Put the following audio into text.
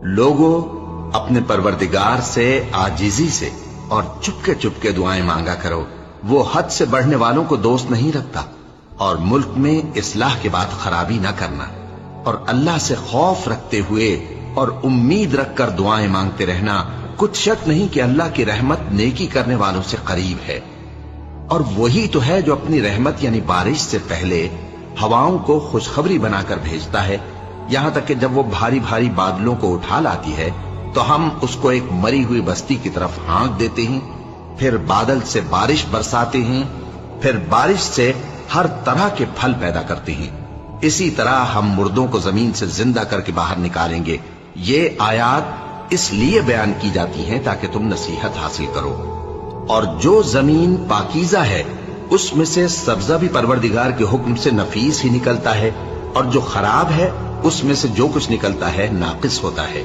लोगों, अपने परवरदिगार से आजिजी से और चुपके चुपके दुआएं मांगा करो। वो हद से बढ़ने वालों को दोस्त नहीं रखता। और मुल्क में इस्लाह के बाद खराबी न करना और अल्लाह से खौफ रखते हुए और उम्मीद रखकर दुआएं मांगते रहना। कुछ शक नहीं कि अल्लाह की रहमत नेकी करने वालों से करीब है। और वही तो है जो अपनी रहमत यानी बारिश से पहले हवाओं को खुशखबरी बनाकर भेजता है, यहां तक कि जब वो भारी भारी बादलों को उठा लाती है तो हम उसको एक मरी हुई बस्ती की तरफ हाँक देते हैं, फिर बादल से बारिश बरसाते हैं, फिर बारिश से हर तरह के फल पैदा करते हैं। इसी तरह हम मुर्दों को जमीन से जिंदा करके बाहर निकालेंगे। ये आयात इसलिए बयान की जाती हैं ताकि तुम नसीहत हासिल करो। और जो जमीन पाकीज़ा है उसमें से सब्जा भी परवरदिगार के हुक्म से नफीस ही निकलता है, और जो खराब है उसमें से जो कुछ निकलता है नाकिस होता है।